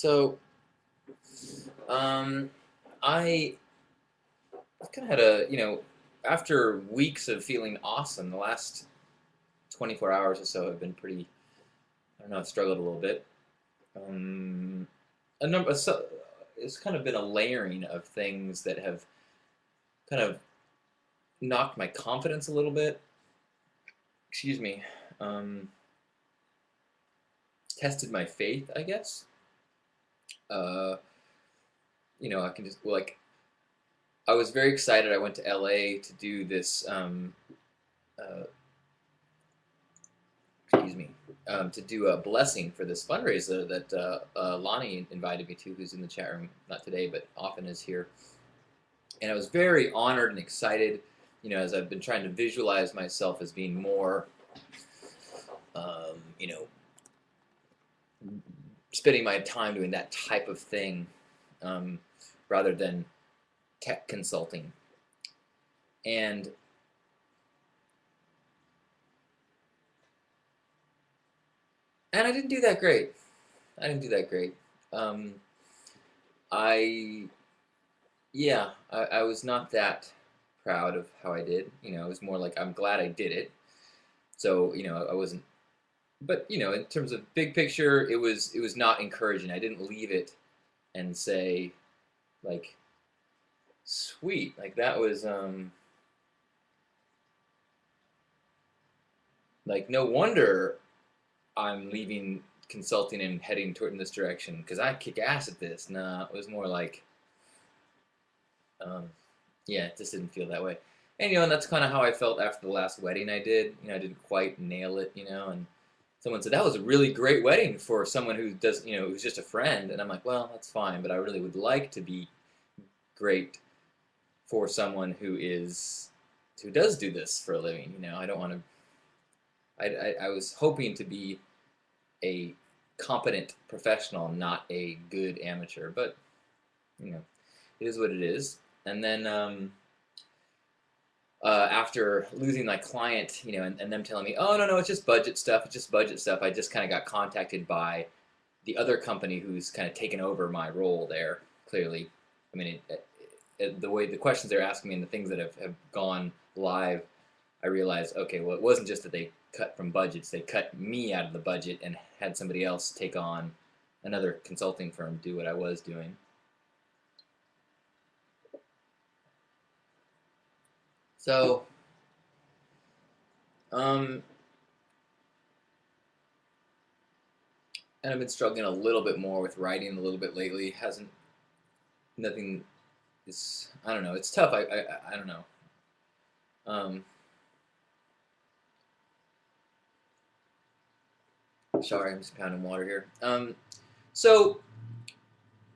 So, um, I kind of had a, after weeks of feeling awesome, the last 24 hours or so have been pretty, I don't know, I've struggled a little bit. Um, so, it's kind of been a layering of things that have kind of knocked my confidence a little bit. Excuse me. Um, Tested my faith, I guess. Uh, I can just, like, I was very excited. I went to LA to do this uh, excuse me, to do a blessing for this fundraiser that Lonnie invited me to, who's in the chat room, not today, but often is here. And I was very honored and excited, as I've been trying to visualize myself as being more, um, you know, spending my time doing that type of thing um, rather than tech consulting. And I didn't do that great. I didn't do that great. Um, I I was not that proud of how I did. It was more like I'm glad I did it. So I wasn't. But in terms of big picture, it was not encouraging. I didn't leave it and say like, sweet, like that was like no wonder I'm leaving consulting and heading toward in this direction because I kick ass at this. Nah, it was more like um, yeah, it just didn't feel that way. And that's kind of how I felt after the last wedding I did. I didn't quite nail it. And someone said that was a really great wedding for someone who does, who's just a friend. And I'm like, well, that's fine, but I really would like to be great for someone who does do this for a living. I don't want to. I was hoping to be a competent professional, not a good amateur. But it is what it is. And then after losing my client, and them telling me, oh no, it's just budget stuff, I just kind of got contacted by the other company who's kind of taken over my role there. Clearly, I mean, the way the questions they're asking me and the things that have gone live, I realized, okay, well, it wasn't just that they cut from budgets; they cut me out of the budget and had somebody else take on another consulting firm do what I was doing. So, and I've been struggling a little bit more with writing a little bit lately. Hasn't nothing is I don't know. It's tough. I don't know. Um, Sorry, I'm just pounding water here. So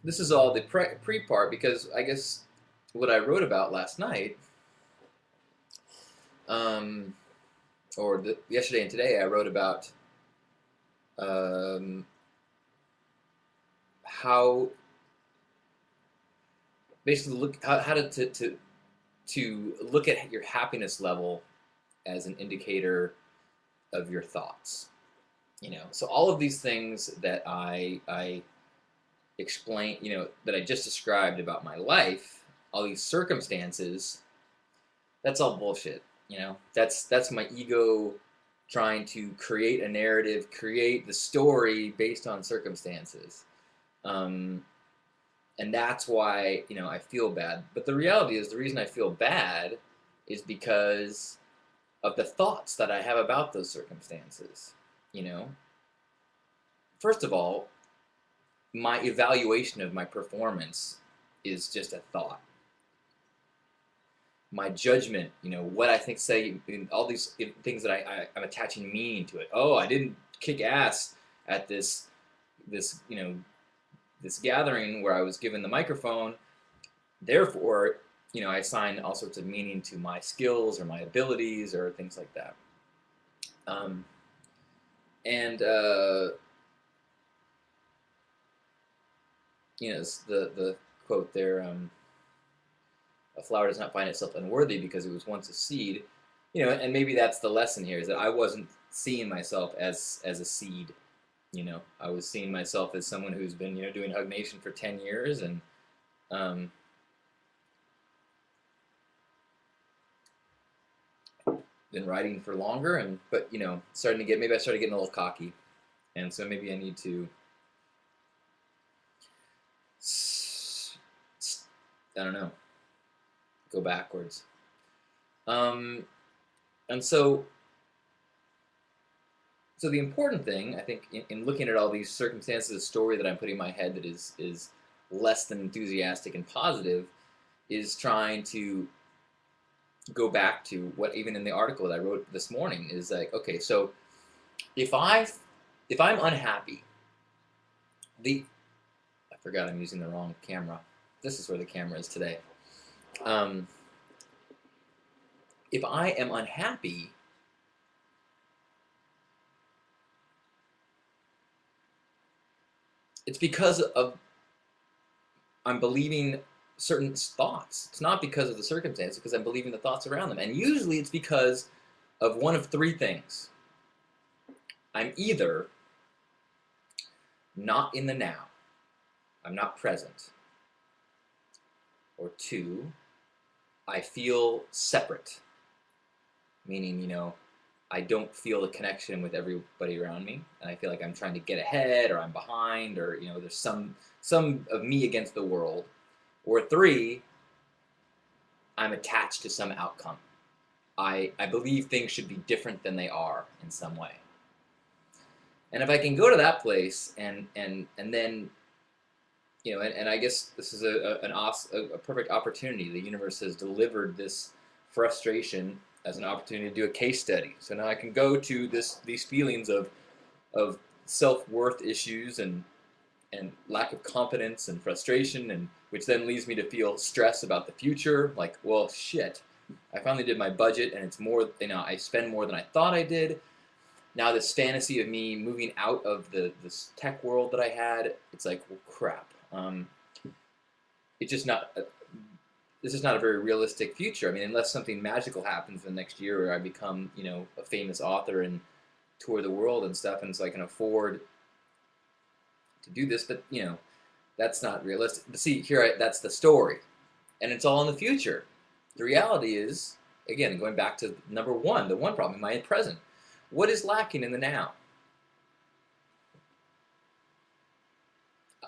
this is all the pre part because I guess what I wrote about last night, um, or yesterday and today, I wrote about um, how basically how to look at your happiness level as an indicator of your thoughts. So all of these things that I explain, that I just described about my life, all these circumstances, that's all bullshit. That's my ego trying to create a narrative, create the story based on circumstances. Um, and that's why I feel bad. But the reality is, the reason I feel bad is because of the thoughts that I have about those circumstances. You know, First of all, my evaluation of my performance is just a thought. My judgment, what I think, say, all these things that I'm attaching meaning to it. Oh, I didn't kick ass at this gathering where I was given the microphone. Therefore, I assign all sorts of meaning to my skills or my abilities or things like that. Um, and the quote there, a flower does not find itself unworthy because it was once a seed. And maybe that's the lesson here, is that I wasn't seeing myself as a seed. You know, I was seeing myself as someone who's been, you know, doing HugNation for 10 years and um, been writing for longer, and but you know, maybe I started getting a little cocky, and so maybe I need to, I don't know, go backwards. And so the important thing, I think, in looking at all these circumstances, the story that I'm putting in my head that is less than enthusiastic and positive, is trying to go back to what, even in the article that I wrote this morning, is like, okay, so if I'm unhappy, the I forgot I'm using the wrong camera. This is where the camera is today. Um, if I am unhappy, it's because of I'm believing certain thoughts. It's not because of the circumstance, because I'm believing the thoughts around them. And usually it's because of one of three things. I'm either not in the now, I'm not present. Or two, I feel separate, meaning, you know, I don't feel the connection with everybody around me, and I feel like I'm trying to get ahead, or I'm behind, or you know, there's some of me against the world. Or three, I'm attached to some outcome. I believe things should be different than they are in some way. And if I can go to that place and then, you know, and I guess this is a perfect opportunity. The universe has delivered this frustration as an opportunity to do a case study. So now I can go to these feelings of self-worth issues and lack of confidence and frustration, and which then leads me to feel stress about the future. Like, well, shit, I finally did my budget, and it's more, you know, I spend more than I thought I did. Now this fantasy of me moving out of this tech world that I had, it's like, well, crap. It's just not. This is not a very realistic future. I mean, unless something magical happens in the next year, where I become, you know, a famous author and tour the world and stuff, and so I can afford to do this. But you know, that's not realistic. But see, that's the story, and it's all in the future. The reality is, again, going back to number one, the one problem, am I present? What is lacking in the now?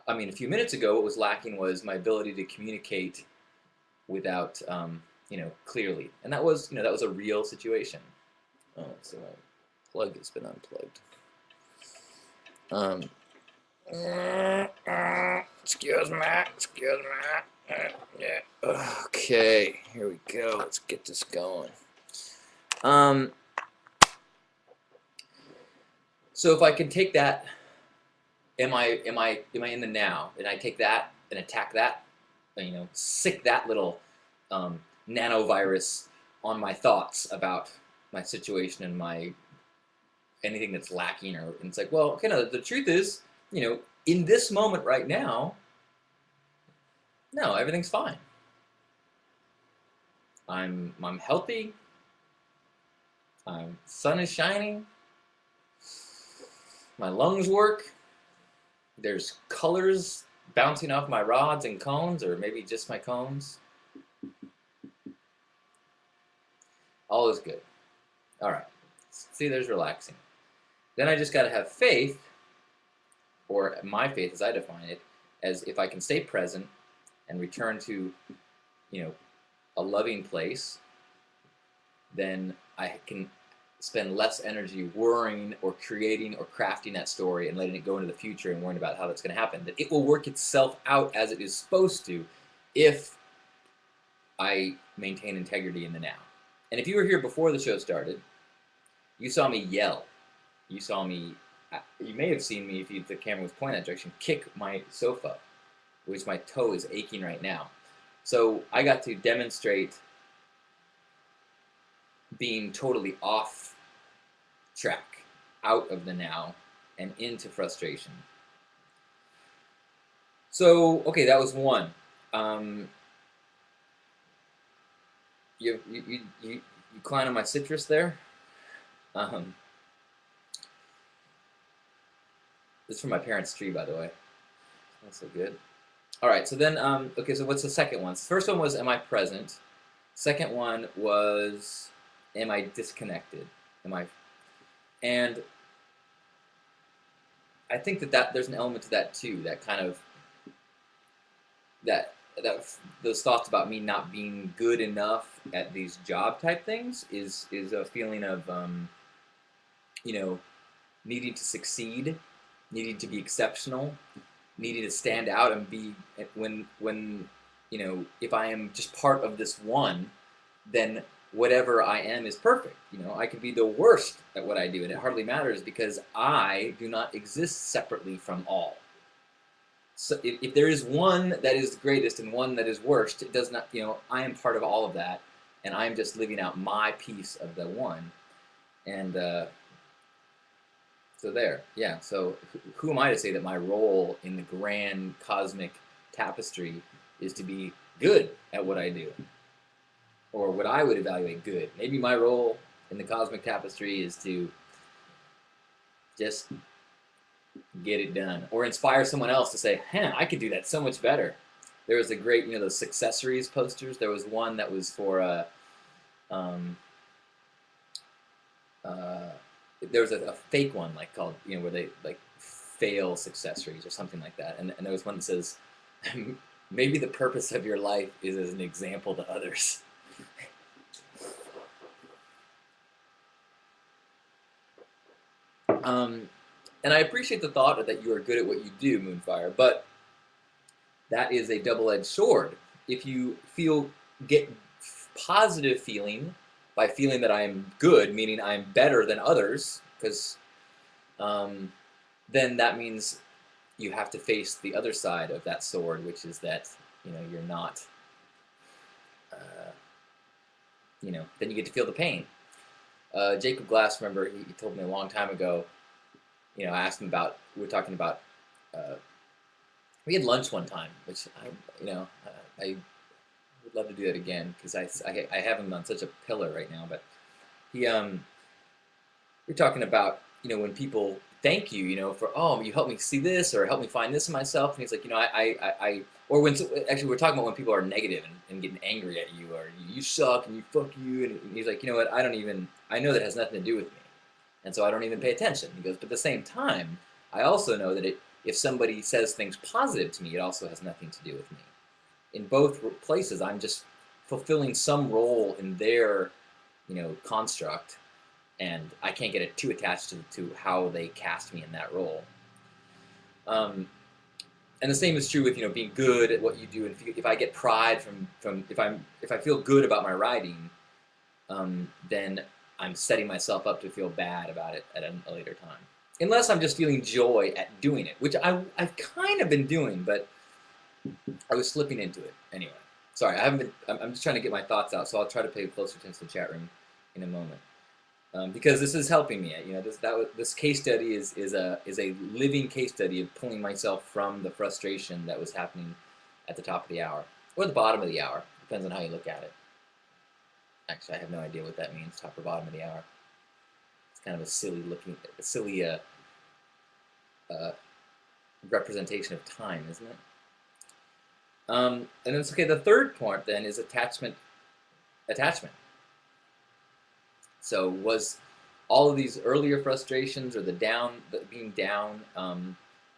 I mean, a few minutes ago, what was lacking was my ability to communicate without, you know, clearly, and that was, you know, that was a real situation. Oh, so my plug has been unplugged. Excuse me. Yeah. Okay, here we go. Let's get this going. So if I can take that, am I in the now? And I take that and attack that, you know, sick that little nanovirus on my thoughts about my situation and my anything that's lacking, or and it's like, well, okay, no, the truth is, you know, in this moment right now, no, everything's fine. I'm healthy. Sun is shining. My lungs work. There's colors bouncing off my rods and cones, or maybe just my cones. All is good. All right. See, there's relaxing. Then I just got to have faith, or my faith as I define it, as if I can stay present and return to, you know, a loving place, then I can spend less energy worrying or creating or crafting that story and letting it go into the future and worrying about how that's going to happen. That it will work itself out as it is supposed to if I maintain integrity in the now. And if you were here before the show started, you saw me yell. You saw me, you may have seen me, if the camera was pointed that direction, kick my sofa, which my toe is aching right now. So I got to demonstrate being totally off track, out of the now, and into frustration. So, okay, that was one. You climb on my citrus there. This is from my parents' tree, by the way. That's so good. All right, so then, okay, so what's the second one? First one was, am I present? Second one was, am I disconnected? Am I? And I think that there's an element to that too. That kind of that those thoughts about me not being good enough at these job type things is a feeling of you know, needing to succeed, needing to be exceptional, needing to stand out and be when you know, if I am just part of this one, then whatever I am is perfect. You know, I could be the worst at what I do, and it hardly matters because I do not exist separately from all. So if there is one that is the greatest and one that is worst, it does not, you know, I am part of all of that, and I am just living out my piece of the one. And so there, yeah. So who am I to say that my role in the grand cosmic tapestry is to be good at what I do, or what I would evaluate good? Maybe my role in the cosmic tapestry is to just get it done, or inspire someone else to say, "Huh, I could do that so much better." There was a great, you know, those accessories posters. There was one that was for um, uh, there was a fake one like called, you know, where they like fail accessories or something like that, and there was one that says, "Maybe the purpose of your life is as an example to others." And I appreciate the thought that you are good at what you do, Moonfire, but that is a double-edged sword. If you get positive feeling by feeling that I'm good, meaning I'm better than others, because then that means you have to face the other side of that sword, which is that, you know, you're not, you know, then you get to feel the pain. Jacob Glass, remember, he told me a long time ago, you know, I asked him about, we were talking about, we had lunch one time, which you know, I would love to do that again because I have him on such a pillar right now. But he we're talking about, you know, when people thank you, you know, for, oh, you helped me see this or help me find this in myself, and he's like, you know, or when, actually we're talking about when people are negative and getting angry at you, or you suck and you fuck you, and he's like, you know what, I know that has nothing to do with me, and so I don't even pay attention. He goes, but at the same time, I also know that if somebody says things positive to me, it also has nothing to do with me. In both places, I'm just fulfilling some role in their, you know, construct, and I can't get it too attached to how they cast me in that role. And the same is true with, you know, being good at what you do. And if I get pride from if I feel good about my writing, then I'm setting myself up to feel bad about it at a later time. Unless I'm just feeling joy at doing it, which I've kind of been doing, but I was slipping into it anyway. Sorry, I haven't been. I'm just trying to get my thoughts out, so I'll try to pay closer attention to the chat room in a moment. Because this is helping me. You know, this case study is a living case study of pulling myself from the frustration that was happening at the top of the hour or the bottom of the hour. Depends on how you look at it. Actually, I have no idea what that means, top or bottom of the hour. It's kind of a silly representation of time, isn't it? And it's okay. The third part then is attachment. So was all of these earlier frustrations or the being down,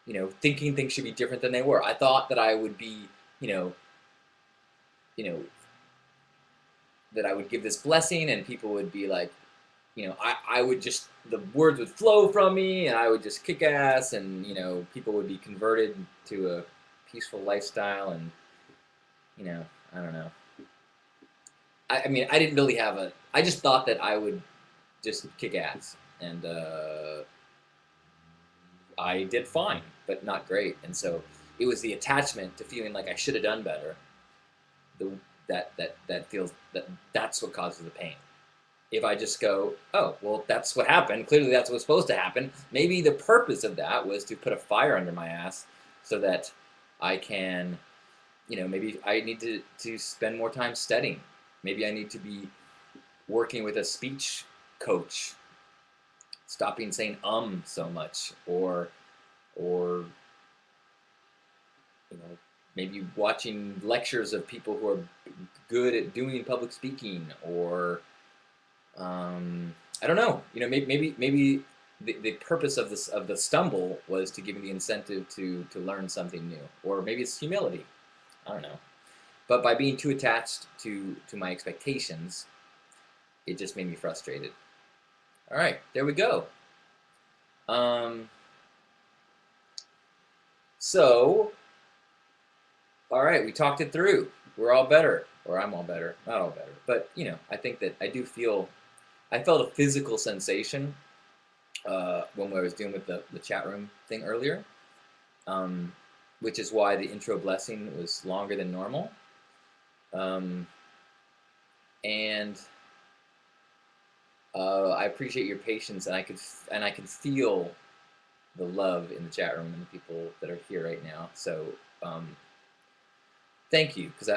you know, thinking things should be different than they were. I thought that I would be, you know, that I would give this blessing and people would be like, you know, I would just, the words would flow from me and I would just kick ass, and, you know, people would be converted to a peaceful lifestyle, and, you know, I don't know. I mean, I didn't really have I just thought that I would just kick ass, and I did fine, but not great. And so it was the attachment to feeling like I should have done better. That feels that's what causes the pain. If I just go, oh, well, that's what happened. Clearly, that's what's supposed to happen. Maybe the purpose of that was to put a fire under my ass so that I can, you know, maybe I need to spend more time studying. Maybe I need to be working with a speech coach, stopping saying so much, or or maybe watching lectures of people who are good at doing public speaking, or I don't know. Maybe the purpose of the stumble was to give me the incentive to learn something new, or maybe it's humility. I don't know. But by being too attached to my expectations, it just made me frustrated. All right, there we go. So, all right, we talked it through. We're all better, or I'm all better. Not all better, but I think that I felt a physical sensation when I was dealing with the chat room thing earlier, which is why the intro blessing was longer than normal. And I appreciate your patience, and I could feel the love in the chat room and the people that are here right now. So thank you, because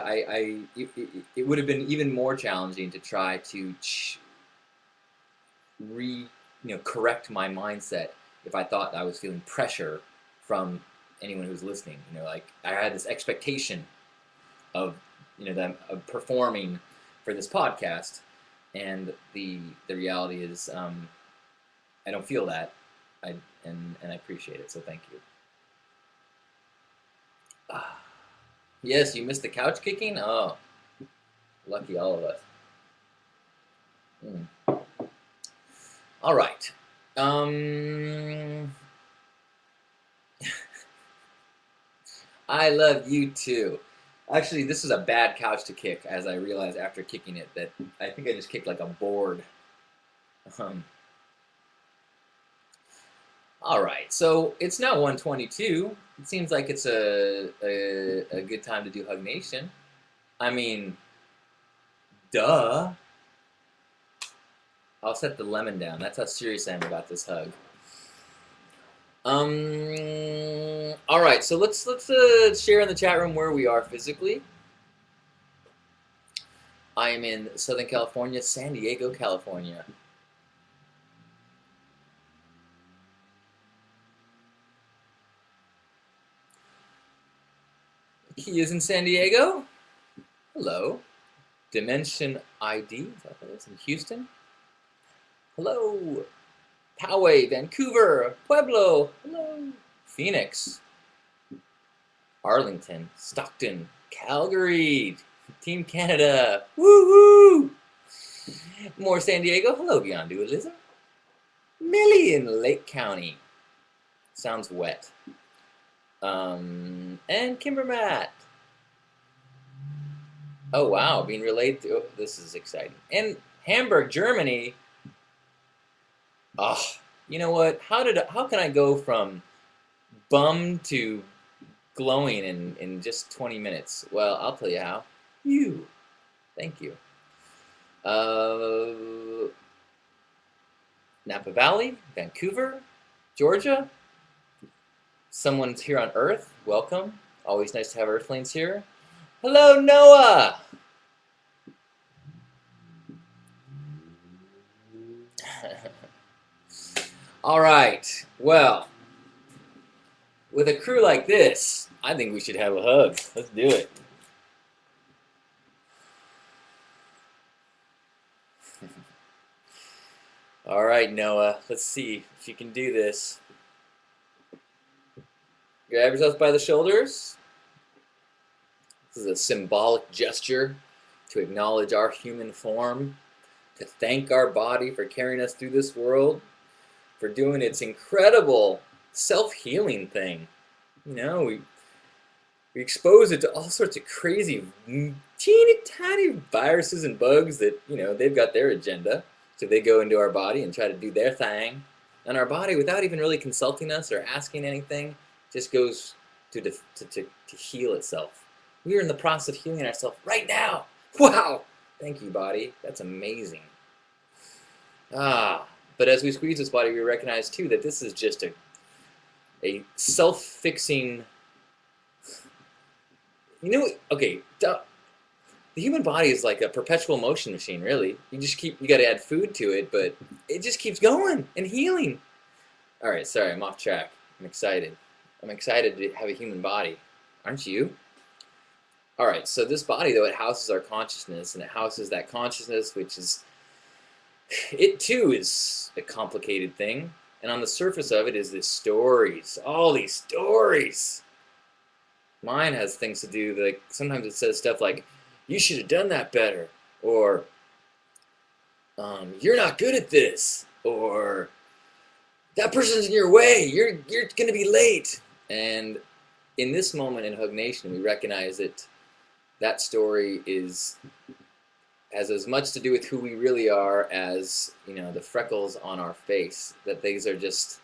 it would have been even more challenging to try to correct my mindset if I thought I was feeling pressure from anyone who's listening. Like I had this expectation of them of performing for this podcast, and the reality is I don't feel that. And I appreciate it, so thank you. Yes, you missed the couch kicking? Oh, lucky all of us. All right. I love you too. Actually, this is a bad couch to kick, as I realized after kicking it that I think I just kicked like a board. All right, so it's now 1:22. It seems like it's a good time to do Hug Nation. I mean, duh. I'll set the lemon down. That's how serious I am about this hug. All right, so let's share in the chat room where we are physically. I am in Southern California, San Diego, California. He is in San Diego. Hello. Dimension ID, is that what it is? In Houston. Hello. Poway, Vancouver, Pueblo. Hello. Phoenix. Arlington, Stockton, Calgary. Team Canada. Woo-hoo. More San Diego. Hello, Beyond Dualism. Millie in Lake County. Sounds wet. And Kimbermat. Oh wow, being relayed to, oh, this is exciting. And Hamburg, Germany. Oh, you know what? How can I go from bummed to glowing in just 20 minutes? Well, I'll tell you how. Thank you. Napa Valley, Vancouver, Georgia. Someone's here on Earth. Welcome. Always nice to have Earthlings here. Hello, Noah. All right. Well, with a crew like this, I think we should have a hug. Let's do it. All right, Noah. Let's see if you can do this. Grab yourself by the shoulders. This is a symbolic gesture to acknowledge our human form, to thank our body for carrying us through this world, for doing its incredible self-healing thing. We expose it to all sorts of crazy, teeny tiny viruses and bugs that, they've got their agenda. So they go into our body and try to do their thing. And our body, without even really consulting us or asking anything, just goes to heal itself. We are in the process of healing ourselves right now. Wow! Thank you, body. That's amazing. But as we squeeze this body, we recognize too that this is just a self-fixing. Okay. The human body is like a perpetual motion machine, really. You got to add food to it, but it just keeps going and healing. All right, sorry, I'm off track. I'm excited. I'm excited to have a human body. Aren't you? All right, so this body, though, it houses our consciousness, and it houses that consciousness, which is, it too is a complicated thing. And on the surface of it is this stories, all these stories. Mine has things to do, like sometimes it says stuff like, you should have done that better, or you're not good at this, or that person's in your way, you're gonna be late. And in this moment in HugNation, we recognize that that story has as much to do with who we really are as, you know, the freckles on our face. That these are just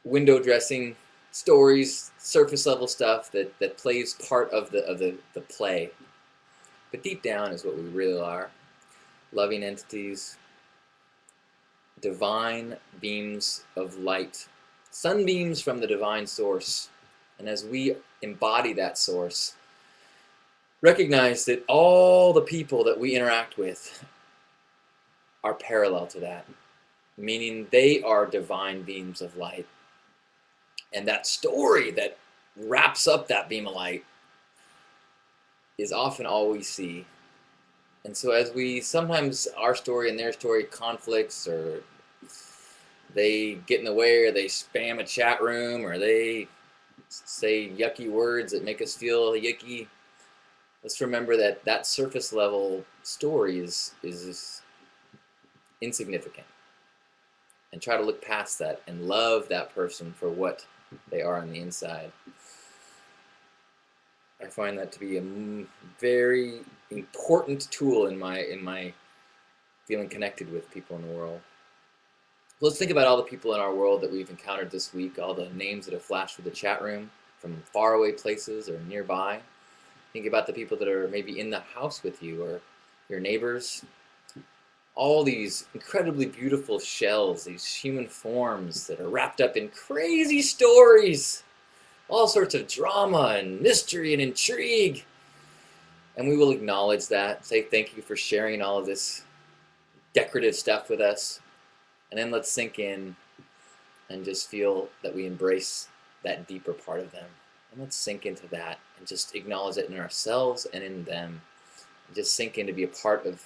window dressing stories, surface level stuff that plays part of the play. But deep down is what we really are. Loving entities, divine beams of light, sunbeams from the divine source. And as we embody that source, recognize that all the people that we interact with are parallel to that, meaning they are divine beams of light. And that story that wraps up that beam of light is often all we see. And so as we, sometimes our story and their story conflicts, or they get in the way, or they spam a chat room, or they say yucky words that make us feel yucky, let's remember that that surface level story is insignificant, and try to look past that and love that person for what they are on the inside. I find that to be a very important tool in my feeling connected with people in the world. Let's think about all the people in our world that we've encountered this week, all the names that have flashed through the chat room from faraway places or nearby. Think about the people that are maybe in the house with you, or your neighbors. All these incredibly beautiful shells, these human forms that are wrapped up in crazy stories, all sorts of drama and mystery and intrigue. And we will acknowledge that, say thank you for sharing all of this decorative stuff with us. And then let's sink in and just feel that we embrace that deeper part of them. And let's sink into that and just acknowledge it in ourselves and in them. And just sink in to be a part of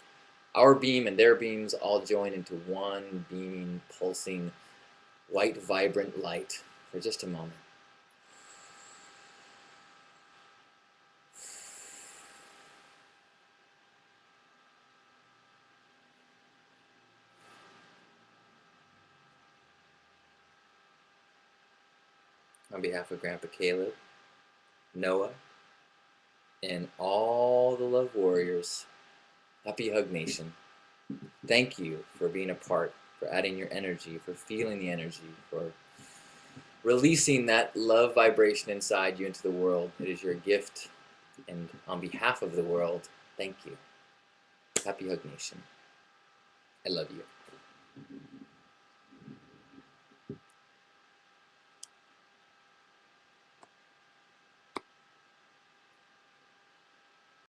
our beam and their beams all joined into one beaming, pulsing, white, vibrant light for just a moment. On behalf of Grandpa Caleb, Noah, and all the Love Warriors, happy Hug Nation. Thank you for being a part, for adding your energy, for feeling the energy, for releasing that love vibration inside you into the world. It is your gift, and on behalf of the world, thank you. Happy Hug Nation. I love you.